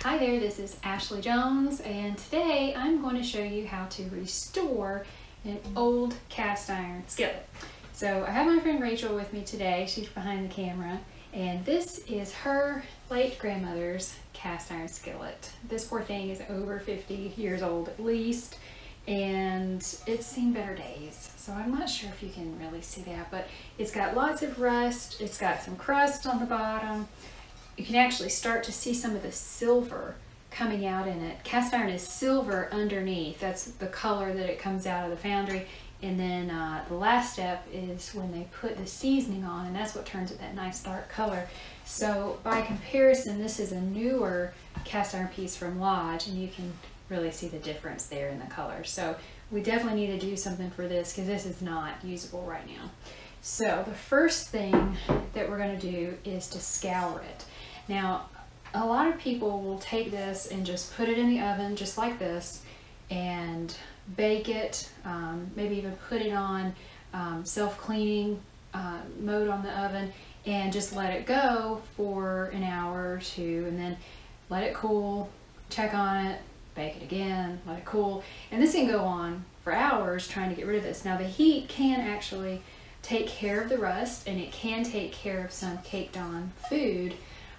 Hi there, this is Ashley Jones, and today I'm going to show you how to restore an old cast iron skillet. So I have my friend Rachel with me today. She's behind the camera, and this is her late grandmother's cast iron skillet. This poor thing is over 50 years old at least, and it's seen better days. So I'm not sure if you can really see that, but it's got lots of rust. It's got some crust on the bottom. You can actually start to see some of the silver coming out in it. Cast iron is silver underneath. That's the color that it comes out of the foundry. And then the last step is when they put the seasoning on, and that's what turns it that nice dark color. So by comparison, this is a newer cast iron piece from Lodge, and you can really see the difference there in the color. So we definitely need to do something for this because this is not usable right now. So the first thing that we're going to do is to scour it. Now, a lot of people will take this and just put it in the oven just like this and bake it, maybe even put it on self-cleaning mode on the oven and just let it go for an hour or two, and then let it cool, check on it, bake it again, let it cool. And this can go on for hours trying to get rid of this. Now the heat can actually take care of the rust, and it can take care of some caked on food,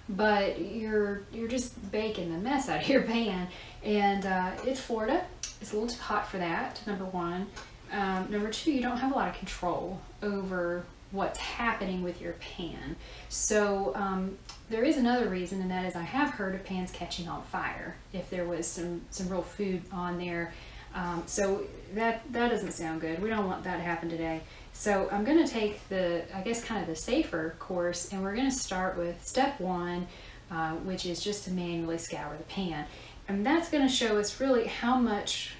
but you're just baking the mess out of your pan. And it's Florida, it's a little too hot for that, number one. Number two, you don't have a lot of control over what's happening with your pan. So there is another reason, and that is I have heard of pans catching on fire if there was some real food on there. So that doesn't sound good. We don't want that to happen today. So I'm going to take I guess kind of the safer course, and we're going to start with step one, which is just to manually scour the pan. And that's going to show us really how much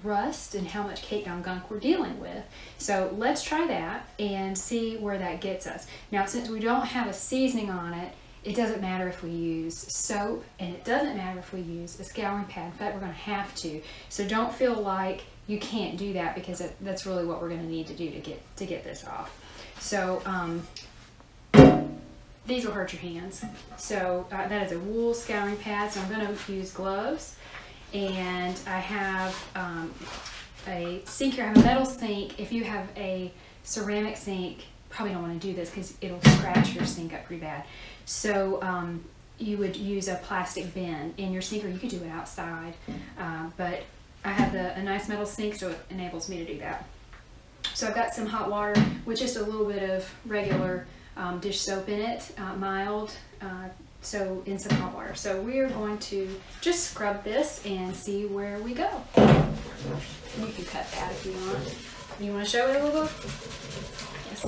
rust and how much caked on gunk we're dealing with. So let's try that and see where that gets us. Now, since we don't have a seasoning on it, it doesn't matter if we use soap, and it doesn't matter if we use a scouring pad. In fact, we're going to have to. So don't feel like you can't do that, because that's really what we're going to need to do to get this off. So these will hurt your hands. So that is a wool scouring pad. So I'm going to use gloves, and I have a sink here. I have a metal sink. If you have a ceramic sink, probably don't want to do this because it'll scratch your sink up pretty bad. So you would use a plastic bin in your sink, or you could do it outside. But I have a nice metal sink, so it enables me to do that. So I've got some hot water with just a little bit of regular dish soap in it, mild, so in some hot water. So we're going to just scrub this and see where we go. You can cut that if you want. You want to show it a little bit? Yes.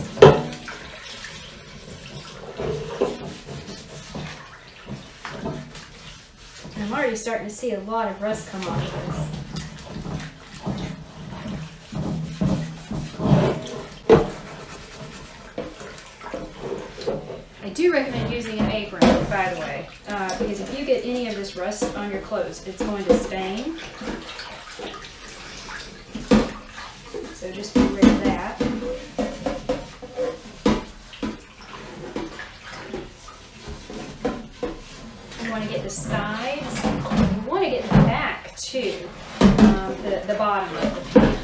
I'm already starting to see a lot of rust come off this. I do recommend using an apron, by the way, because if you get any of this rust on your clothes, it's going to stain. So just be rid of that. You want to get the sides. You want to get the back too, the bottom of the pan.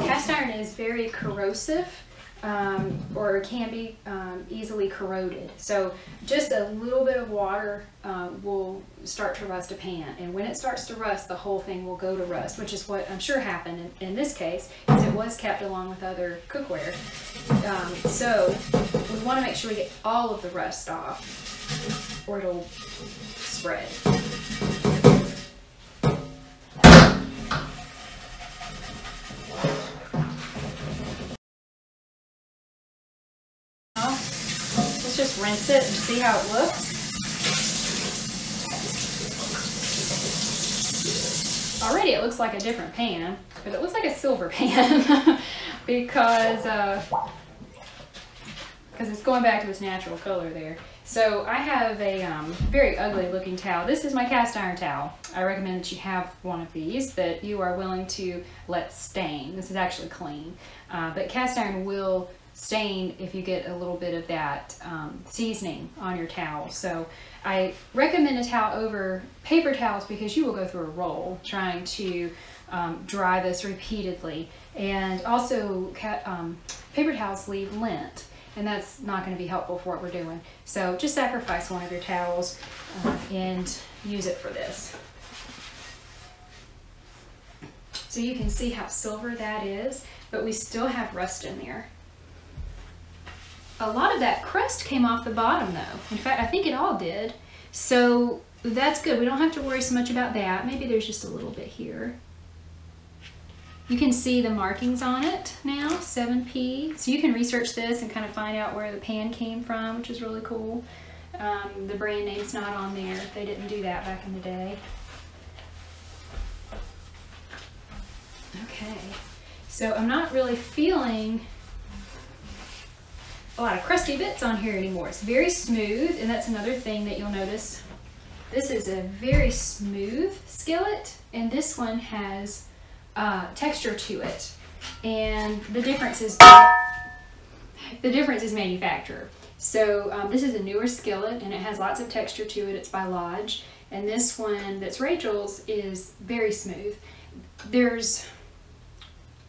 Cast iron is very corrosive, or can be easily corroded. So just a little bit of water will start to rust a pan, and when it starts to rust, the whole thing will go to rust, which is what I'm sure happened in this case, because it was kept along with other cookware. So we want to make sure we get all of the rust off, or it'll spread. Let's just rinse it and see how it looks. Already it looks like a different pan, but it looks like a silver pan because it's going back to its natural color there. So I have a very ugly looking towel. This is my cast iron towel. I recommend that you have one of these that you are willing to let stain. This is actually clean, but cast iron will stain if you get a little bit of that seasoning on your towel. So I recommend a towel over paper towels because you will go through a roll trying to dry this repeatedly. And also paper towels leave lint, and that's not going to be helpful for what we're doing. So just sacrifice one of your towels and use it for this. So you can see how silver that is, but we still have rust in there. A lot of that crust came off the bottom though. In fact, I think it all did. So that's good. We don't have to worry so much about that. Maybe there's just a little bit here. You can see the markings on it now, 7P. So you can research this and kind of find out where the pan came from, which is really cool. The brand name's not on there. They didn't do that back in the day. Okay, so I'm not really feeling a lot of crusty bits on here anymore. It's very smooth, and that's another thing that you'll notice. This is a very smooth skillet, and this one has texture to it, and the difference is manufacturer. So this is a newer skillet, and it has lots of texture to it. It's by Lodge, and this one that's Rachel's is very smooth. There are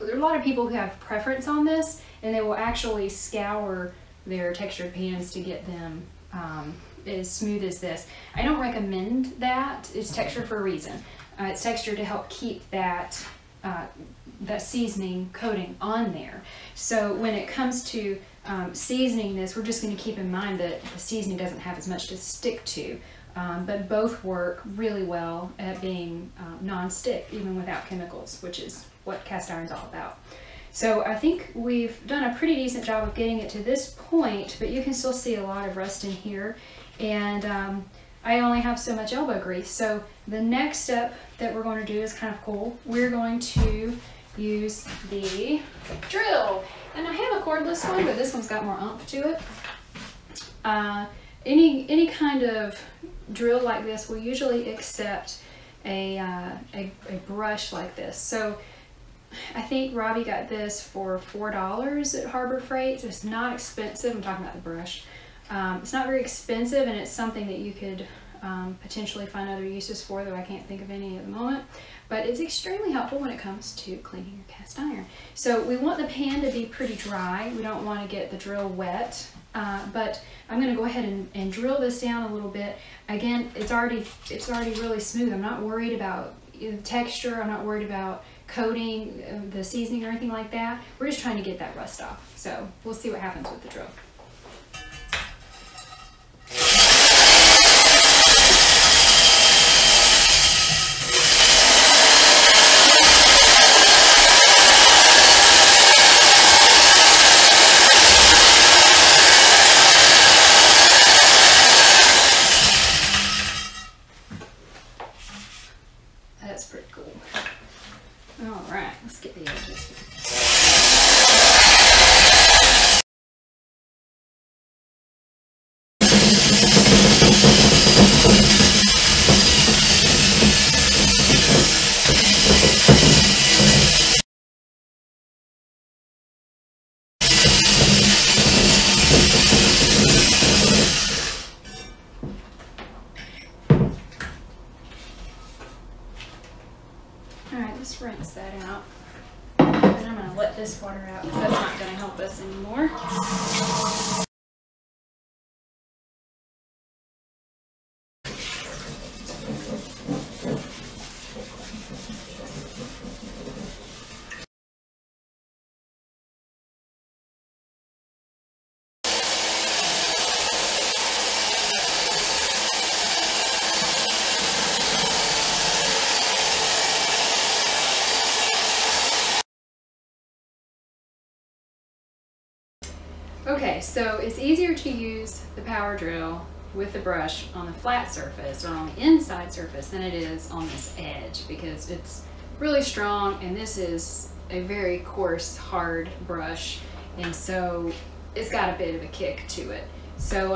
a lot of people who have preference on this, and they will actually scour their textured pans to get them as smooth as this. I don't recommend that. It's texture for a reason. It's texture to help keep that seasoning coating on there. So when it comes to seasoning this, we're just going to keep in mind that the seasoning doesn't have as much to stick to, but both work really well at being non-stick even without chemicals, which is what cast iron is all about. So I think we've done a pretty decent job of getting it to this point, but you can still see a lot of rust in here, and I only have so much elbow grease. So the next step that we're going to do is kind of cool. We're going to use the drill, and I have a cordless one, but this one's got more oomph to it. Any kind of drill like this will usually accept a brush like this. So I think Robbie got this for $4 at Harbor Freight. So it's not expensive. I'm talking about the brush. It's not very expensive, and it's something that you could potentially find other uses for, though I can't think of any at the moment. But it's extremely helpful when it comes to cleaning your cast iron. So we want the pan to be pretty dry. We don't want to get the drill wet. But I'm going to go ahead and drill this down a little bit. Again, it's already really smooth. I'm not worried about the texture. I'm not worried about coating, the seasoning or anything like that. We're just trying to get that rust off. So we'll see what happens with the drill. That's pretty cool. All right, let's get the edges. Alright, let's rinse that out. And I'm going to let this water out because that's not going to help us anymore. Okay, so it's easier to use the power drill with the brush on the flat surface or on the inside surface than it is on this edge because it's really strong, and this is a very coarse, hard brush, and so it's got a bit of a kick to it. So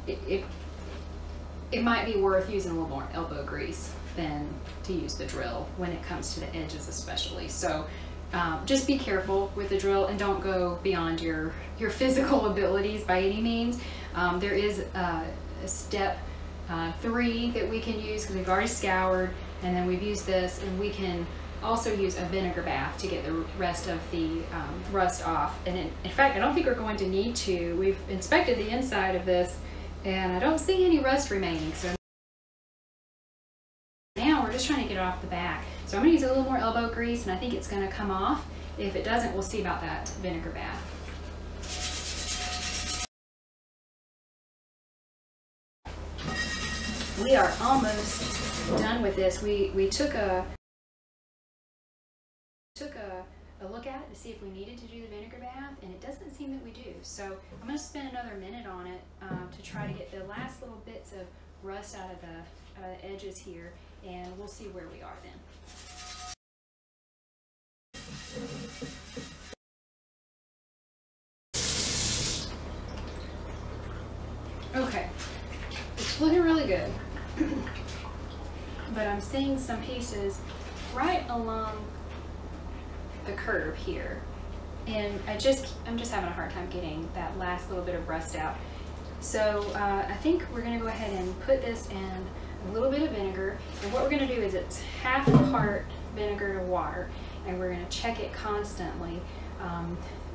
it might be worth using a little more elbow grease than to use the drill when it comes to the edges especially. So just be careful with the drill and don't go beyond your physical abilities by any means. There is a step 3 that we can use because we've already scoured, and then we've used this, and we can also use a vinegar bath to get the rest of the rust off. And in fact, I don't think we're going to need to. We've inspected the inside of this and I don't see any rust remaining. So now we're just trying to get it off the back. So I'm going to use a little more elbow grease, and I think it's going to come off. If it doesn't, we'll see about that vinegar bath. We are almost done with this. We took a look at it to see if we needed to do the vinegar bath, and it doesn't seem that we do. So I'm going to spend another minute on it to try to get the last little bits of rust out of the edges here, and we'll see where we are then. Okay, it's looking really good, but I'm seeing some pieces right along the curve here, and I'm just having a hard time getting that last little bit of rust out. So I think we're going to go ahead and put this in a little bit of vinegar, and what we're going to do is it's half a part vinegar to water, and we're going to check it constantly,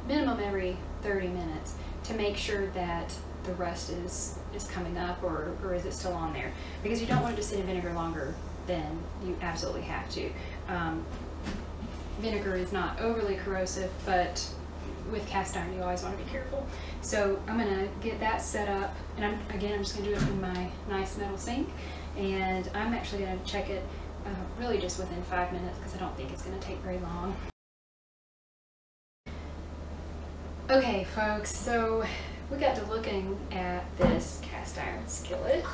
minimum every 30 minutes, to make sure that the rust is coming up, or is it still on there, because you don't want it to sit in vinegar longer than you absolutely have to. Vinegar is not overly corrosive, but with cast iron you always want to be careful. So I'm going to get that set up, and I'm just going to do it in my nice metal sink, and I'm actually going to check it really just within 5 minutes, because I don't think it's going to take very long. Okay folks, so we got to looking at this cast iron skillet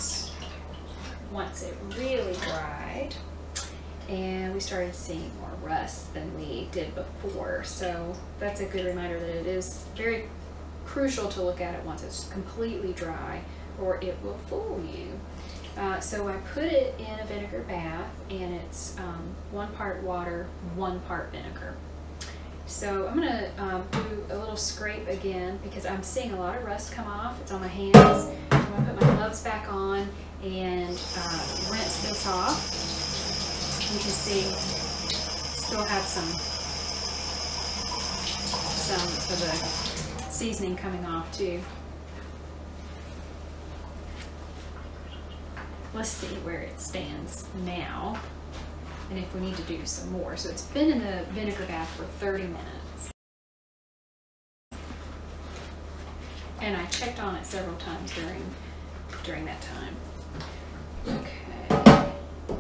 once it really dried, and we started seeing more rust than we did before. So that's a good reminder that it is very crucial to look at it once it's completely dry, or it will fool you. So I put it in a vinegar bath, and it's 1 part water, 1 part vinegar. So I'm going to do a little scrape again, because I'm seeing a lot of rust come off. It's on my hands. I'm going to put my gloves back on and rinse this off. You can see still have some of the seasoning coming off too. Let's see where it stands now, and if we need to do some more. So it's been in the vinegar bath for 30 minutes. And I checked on it several times during that time. Okay,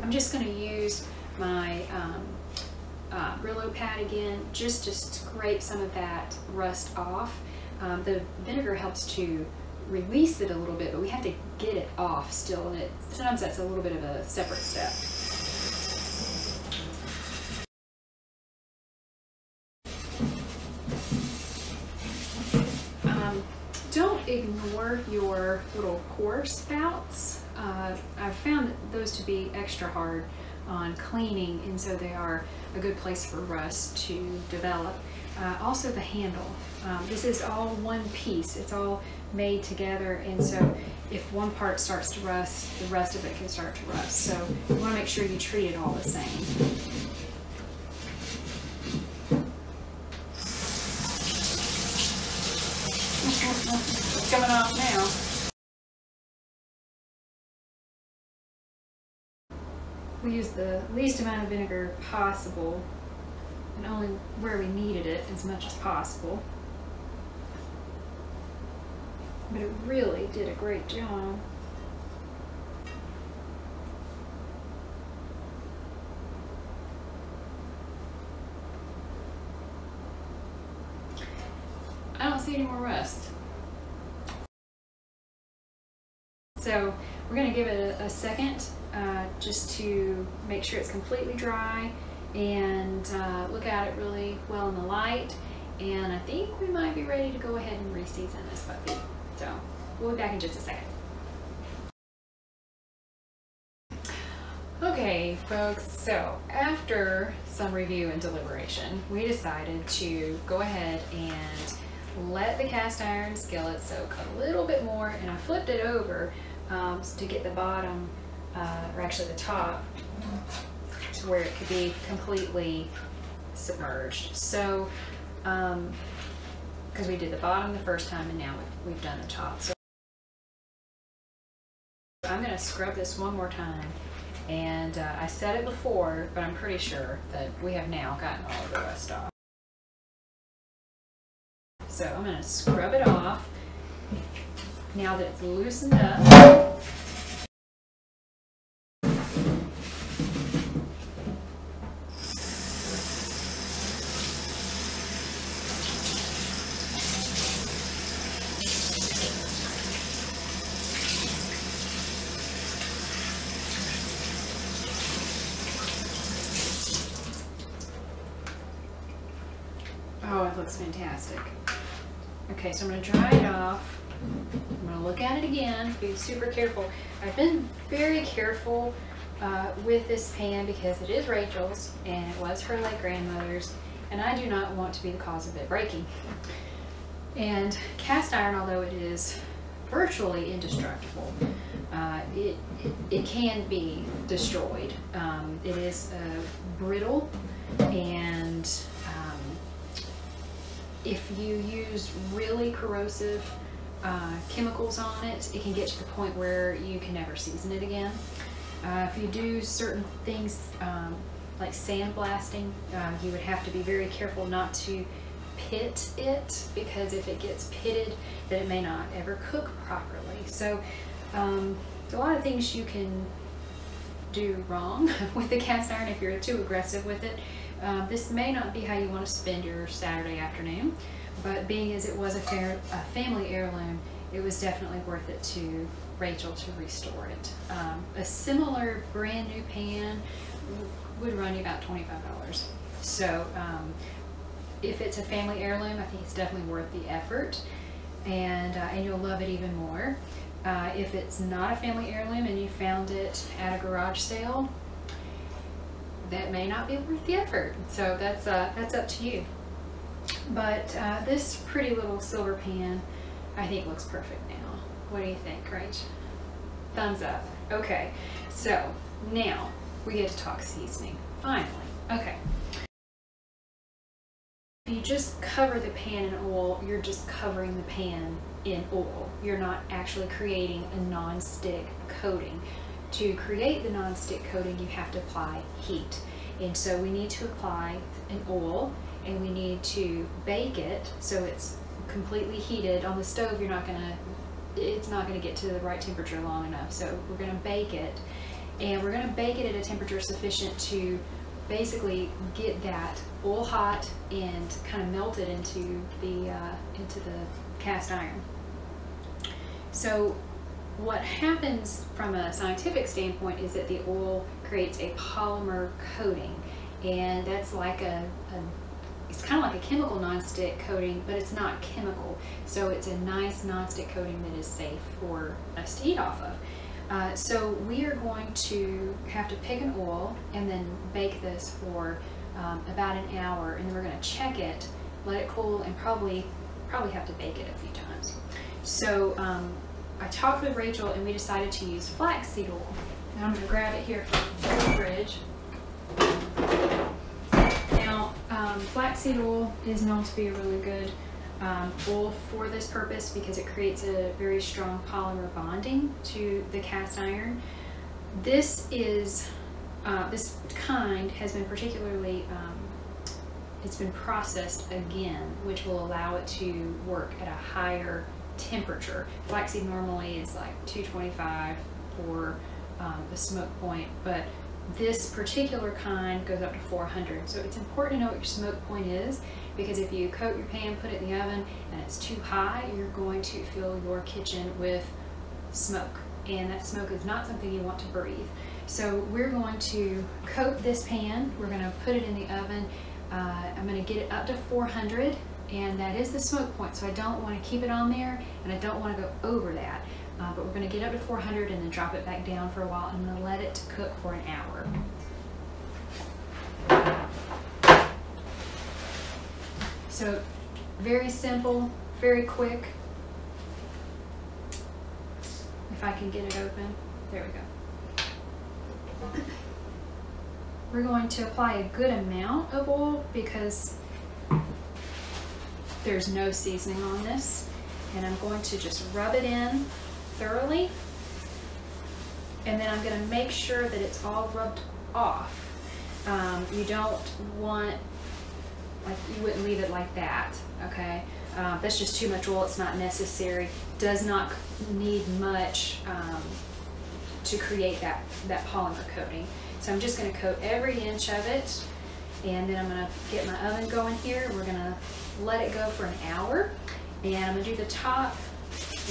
I'm just going to use my Brillo pad again, just to scrape some of that rust off. The vinegar helps to release it a little bit, but we have to get it off still, and sometimes that's a little bit of a separate step. Don't ignore your little core spouts. I've found those to be extra hard on cleaning, and so they are a good place for rust to develop. Also the handle. This is all one piece. It's all made together, and so if one part starts to rust, the rest of it can start to rust. So you want to make sure you treat it all the same. It's coming off now. We used the least amount of vinegar possible, and only where we needed it as much as possible. But it really did a great job. I don't see any more rust. So we're going to give it a second just to make sure it's completely dry, and look at it really well in the light, and I think we might be ready to go ahead and re-season this puppy. So we'll be back in just a second. Okay, folks, so after some review and deliberation, we decided to go ahead and let the cast iron skillet soak a little bit more, and I flipped it over to get the bottom, or actually the top, to where it could be completely submerged. So, because we did the bottom the first time and now we've done the top. So I'm going to scrub this one more time, and I said it before, but I'm pretty sure that we have now gotten all of the rust off. So I'm going to scrub it off now that it's loosened up. Oh, it looks fantastic. Okay, so I'm going to dry it off. I'm going to look at it again, be super careful. I've been very careful with this pan because it is Rachel's and it was her late grandmother's, and I do not want to be the cause of it breaking. And cast iron, although it is virtually indestructible, it can be destroyed. It is brittle, and if you use really corrosive chemicals on it, it can get to the point where you can never season it again. If you do certain things like sandblasting, you would have to be very careful not to pit it, because if it gets pitted, then it may not ever cook properly. So a lot of things you can do wrong with the cast iron if you're too aggressive with it. This may not be how you want to spend your Saturday afternoon, but being as it was a family heirloom, it was definitely worth it to Rachel to restore it. A similar brand new pan would run you about $25. So if it's a family heirloom, I think it's definitely worth the effort, and you'll love it even more. If it's not a family heirloom and you found it at a garage sale, that may not be worth the effort. So that's up to you. But this pretty little silver pan, I think, looks perfect now. What do you think, Rach? Thumbs up. Okay, so now we get to talk seasoning, finally. Okay. If you just cover the pan in oil, you're just covering the pan in oil. You're not actually creating a non-stick coating. To create the non-stick coating, you have to apply heat. And so we need to apply an oil, and we need to bake it so it's completely heated. On the stove, it's not gonna get to the right temperature long enough. So we're gonna bake it, and we're gonna bake it at a temperature sufficient to basically get that oil hot and kind of melt it into the cast iron. So what happens from a scientific standpoint is that the oil creates a polymer coating, and that's like it's kind of like a chemical nonstick coating, but it's not chemical. So it's a nice nonstick coating that is safe for us to eat off of. So we are going to have to pick an oil and then bake this for about an hour, and then we're going to check it, let it cool, and probably have to bake it a few times. So I talked with Rachel, and we decided to use flaxseed oil. Now I'm going to grab it here from the fridge. Now, flaxseed oil is known to be a really good oil for this purpose because it creates a very strong polymer bonding to the cast iron. This kind has been particularly, it's been processed again, which will allow it to work at a higher temperature. Flaxseed normally is like 225 for the smoke point, but this particular kind goes up to 400. So it's important to know what your smoke point is, because if you coat your pan, put it in the oven, and it's too high, you're going to fill your kitchen with smoke, and that smoke is not something you want to breathe. So we're going to coat this pan, we're going to put it in the oven. I'm going to get it up to 400, and that is the smoke point, so I don't want to keep it on there, and I don't want to go over that. But we're going to get up to 400 and then drop it back down for a while, and I'm going to let it cook for an hour. So very simple, very quick. If I can get it open, there we go. We're going to apply a good amount of oil because there's no seasoning on this. And I'm going to just rub it in thoroughly. And then I'm going to make sure that it's all rubbed off. You don't want, like, you wouldn't leave it like that, okay? That's just too much oil. It's not necessary. Does not need much to create that polymer coating. So I'm just going to coat every inch of it, and then I'm going to get my oven going here. We're going to let it go for an hour, and I'm going to do the top,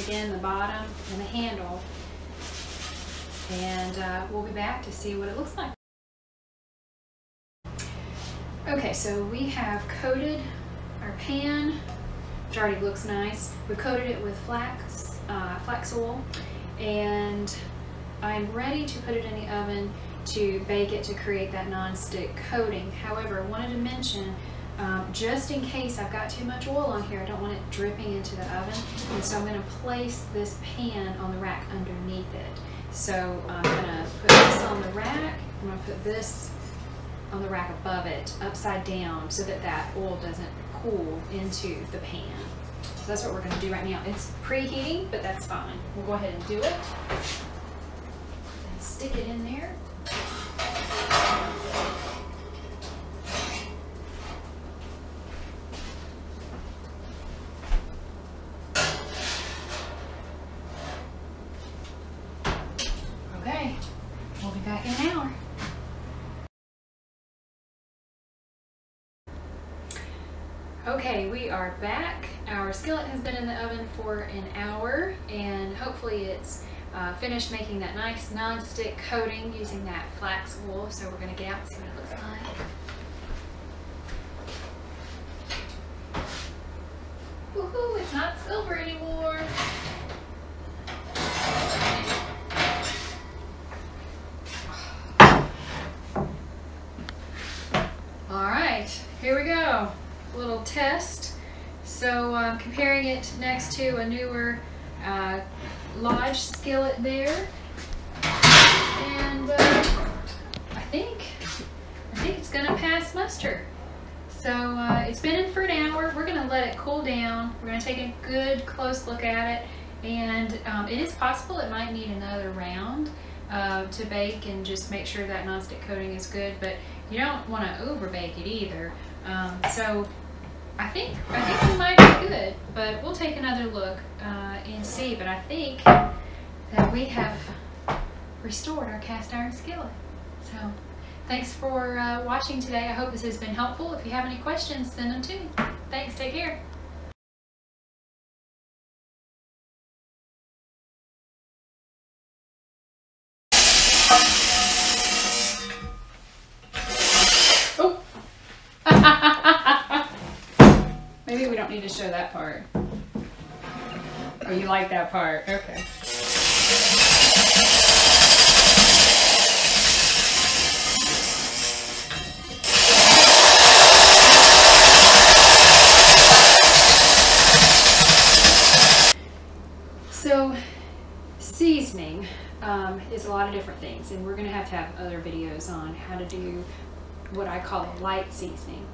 again the bottom, and the handle, and we'll be back to see what it looks like. Okay, so we have coated our pan, which already looks nice. We coated it with flax oil, and I'm ready to put it in the oven to bake it to create that non-stick coating. However, I wanted to mention, just in case I've got too much oil on here, I don't want it dripping into the oven, and so I'm going to place this pan on the rack underneath it. So I'm going to put this on the rack, I'm going to put this on the rack above it, upside down, so that that oil doesn't cool into the pan. So that's what we're going to do right now. It's preheating, but that's fine. We'll go ahead and do it. And stick it in there. Okay, we'll be back in an hour. Okay, we are back. Our skillet has been in the oven for an hour, and hopefully it's finished making that nice non-stick coating using that flax wool. So we're going to get out and see what it looks like. Woohoo, it's not silver anymore. Alright, here we go. A little test. So I'm comparing it next to a newer Lodge skillet there, and I think it's gonna pass muster. So it's been in for an hour. We're gonna let it cool down. We're gonna take a good close look at it, and it is possible it might need another round to bake and just make sure that nonstick coating is good, but you don't want to over bake it either. So I think we might be good, but we'll take another look and see. But I think that we have restored our cast iron skillet. So thanks for watching today. I hope this has been helpful. If you have any questions, send them to me. Thanks, take care. Oh! Maybe we don't need to show that part. Oh, you like that part? Okay. So, seasoning is a lot of different things, and we're going to have other videos on how to do what I call a light seasoning.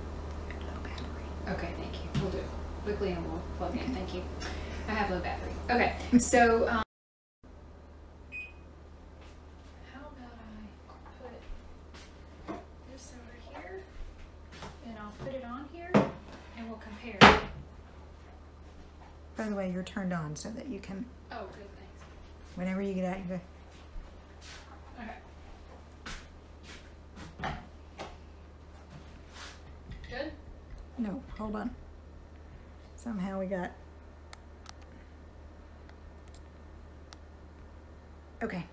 Okay, thank you. We'll do it quickly and we'll plug in. Thank you. I have low battery. Okay, so how about I put this over here, and I'll put it on here, and we'll compare. By the way, you're turned on so that you can, Oh, good, thanks. whenever you get out, you go. Okay. Good? No, hold on. Somehow we got. Okay.